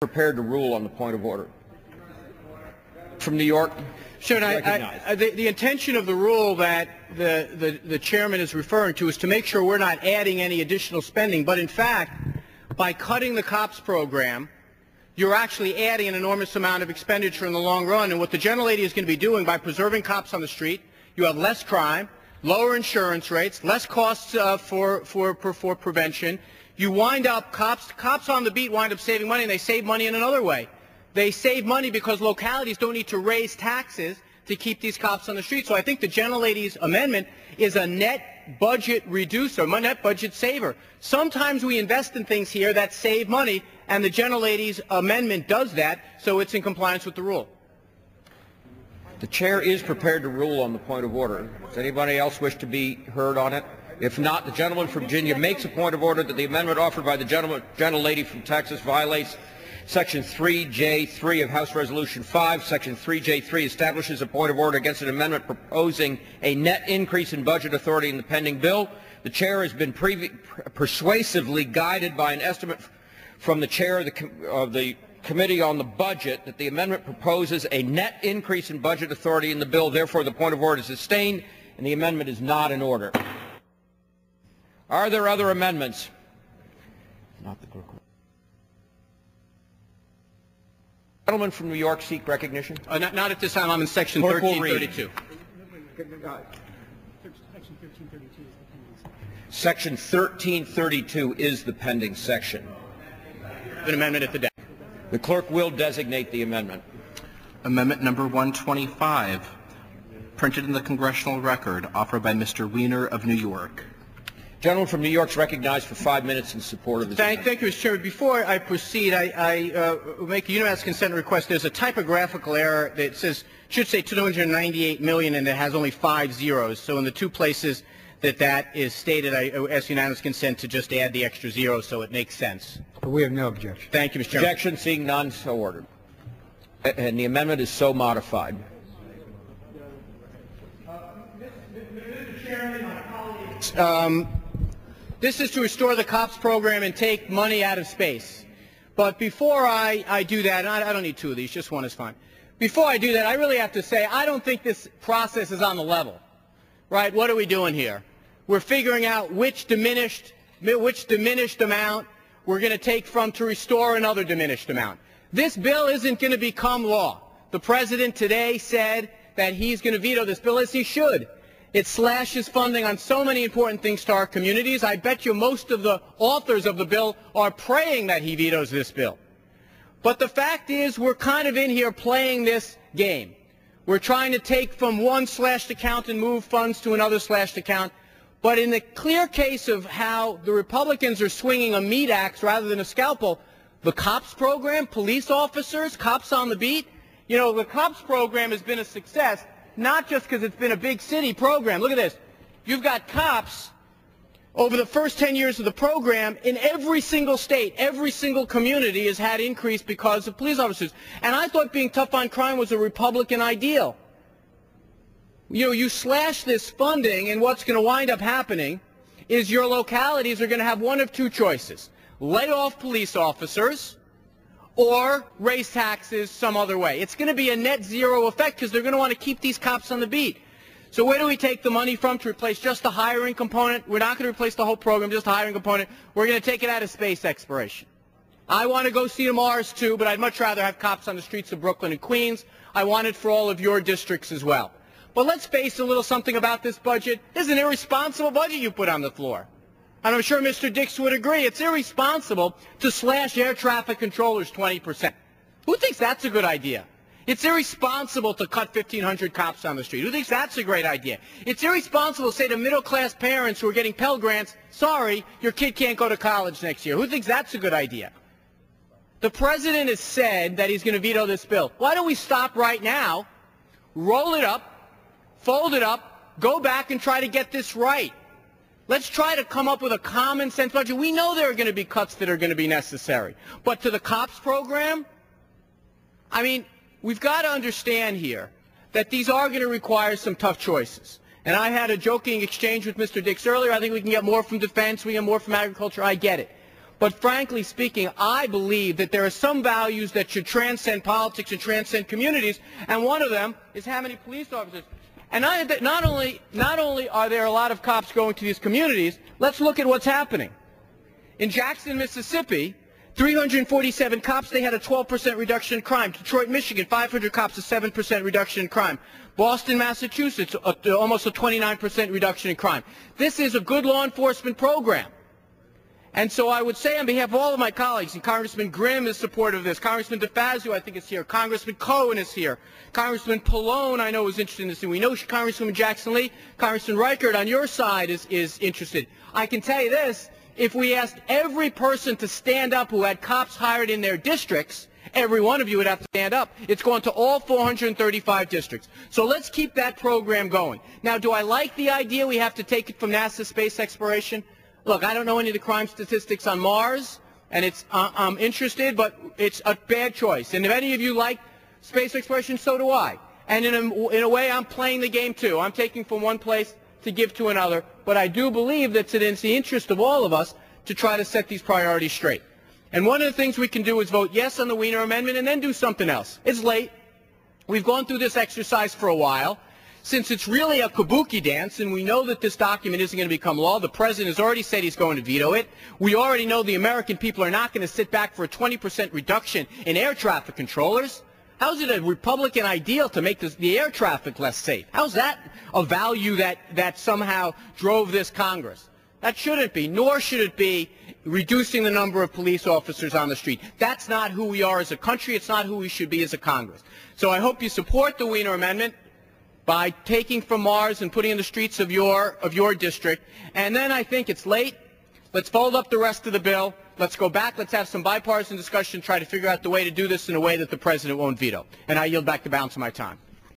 Prepared to rule on the point of order. From New York. Sure. The intention of the rule that the chairman is referring to is to make sure we're not adding any additional spending. But in fact, by cutting the COPS program, you're actually adding an enormous amount of expenditure in the long run. And what the gentlelady is going to be doing by preserving cops on the street, you have less crime, lower insurance rates, less costs for prevention. You wind up, cops on the beat wind up saving money, and they save money in another way. They save money because localities don't need to raise taxes to keep these cops on the street. So I think the gentlelady's amendment is a net budget reducer, a net budget saver. Sometimes we invest in things here that save money, and the gentlelady's amendment does that, so it's in compliance with the rule. The chair is prepared to rule on the point of order. Does anybody else wish to be heard on it? If not, the gentleman from Virginia makes a point of order that the amendment offered by the gentlelady from Texas violates Section 3J3 of House Resolution 5. Section 3J3 establishes a point of order against an amendment proposing a net increase in budget authority in the pending bill. The chair has been persuasively guided by an estimate from the chair of the Committee on the Budget that the amendment proposes a net increase in budget authority in the bill. Therefore, the point of order is sustained, and the amendment is not in order. Are there other amendments? Not the clerk. Gentleman from New York seek recognition? Not at this time. I'm in Section 1332. Section 1332 is the pending section. An amendment at the desk. The clerk will designate the amendment. Amendment number 125, printed in the congressional record, offered by Mr. Weiner of New York. Gentleman from New York is recognized for 5 minutes in support of his amendment. Thank you, Mr. Chairman. Before I proceed, I make a unanimous consent request. There's a typographical error that should say 298 million, and it has only 5 zeros. So in the two places that is stated, I ask unanimous consent to just add the extra zero so it makes sense. We have no objection. Thank you, Mr. Chairman. Objection, seeing none, so ordered. And the amendment is so modified. Mr. Chairman, my colleagues, this is to restore the COPS program and take money out of space. But before I do that, and I don't need two of these, just one is fine. Before I do that, I really have to say I don't think this process is on the level. Right? What are we doing here? We're figuring out which diminished amount we're going to take from to restore another diminished amount. This bill isn't going to become law. The President today said that he's going to veto this bill, as he should. It slashes funding on so many important things to our communities. I bet you most of the authors of the bill are praying that he vetoes this bill. But the fact is, we're kind of in here playing this game. We're trying to take from one slashed account and move funds to another slashed account. But in the clear case of how the Republicans are swinging a meat axe rather than a scalpel, the COPS program, police officers, cops on the beat, you know, the COPS program has been a success, not just because it's been a big city program. Look at this. You've got cops over the first 10 years of the program in every single state, every single community has had increase because of police officers. And I thought being tough on crime was a Republican ideal. You know, you slash this funding, and what's going to wind up happening is your localities are going to have one of two choices: lay off police officers or raise taxes some other way. It's going to be a net zero effect because they're going to want to keep these cops on the beat. So where do we take the money from to replace just the hiring component? We're not going to replace the whole program, just the hiring component. We're going to take it out of space exploration. I want to go see the Mars too, but I'd much rather have cops on the streets of Brooklyn and Queens. I want it for all of your districts as well. But let's face a little something about this budget. This is an irresponsible budget you put on the floor. And I'm sure Mr. Dix would agree. It's irresponsible to slash air traffic controllers 20%. Who thinks that's a good idea? It's irresponsible to cut 1,500 cops on the street. Who thinks that's a great idea? It's irresponsible to say to middle-class parents who are getting Pell Grants, sorry, your kid can't go to college next year. Who thinks that's a good idea? The President has said that he's going to veto this bill. Why don't we stop right now, roll it up, fold it up, go back and try to get this right. Let's try to come up with a common sense budget. We know there are going to be cuts that are going to be necessary. But to the COPS program, I mean, we've got to understand here that these are going to require some tough choices. And I had a joking exchange with Mr. Dix earlier. I think we can get more from defense, we can get more from agriculture. I get it. But frankly speaking, I believe that there are some values that should transcend politics and transcend communities, and one of them is how many police officers. And not only are there a lot of cops going to these communities, let's look at what's happening. In Jackson, Mississippi, 347 cops, they had a 12% reduction in crime. Detroit, Michigan, 500 cops, a 7% reduction in crime. Boston, Massachusetts, almost a 29% reduction in crime. This is a good law enforcement program. And so I would say on behalf of all of my colleagues, and Congressman Grimm is supportive of this, Congressman DeFazio I think is here, Congressman Cohen is here, Congressman Pallone I know is interested in this, and we know Congresswoman Jackson Lee, Congressman Reichert on your side is interested. I can tell you this, if we asked every person to stand up who had cops hired in their districts, every one of you would have to stand up. It's going to all 435 districts. So let's keep that program going. Now, do I like the idea we have to take it from NASA space exploration? Look, I don't know any of the crime statistics on Mars, and I'm interested, but it's a bad choice. And if any of you like space exploration, so do I. And in a way, I'm playing the game too. I'm taking from one place to give to another. But I do believe that it's the interest of all of us to try to set these priorities straight. And one of the things we can do is vote yes on the Weiner Amendment and then do something else. It's late. We've gone through this exercise for a while. Since it's really a kabuki dance, and we know that this document isn't going to become law, the President has already said he's going to veto it. We already know the American people are not going to sit back for a 20% reduction in air traffic controllers. How is it a Republican ideal to make the air traffic less safe? How's that a value that somehow drove this Congress? That shouldn't be, nor should it be reducing the number of police officers on the street. That's not who we are as a country. It's not who we should be as a Congress. So I hope you support the Weiner Amendment by taking from Mars and putting in the streets of your district. And then I think it's late. Let's fold up the rest of the bill. Let's go back. Let's have some bipartisan discussion, try to figure out the way to do this in a way that the President won't veto. And I yield back the balance of my time.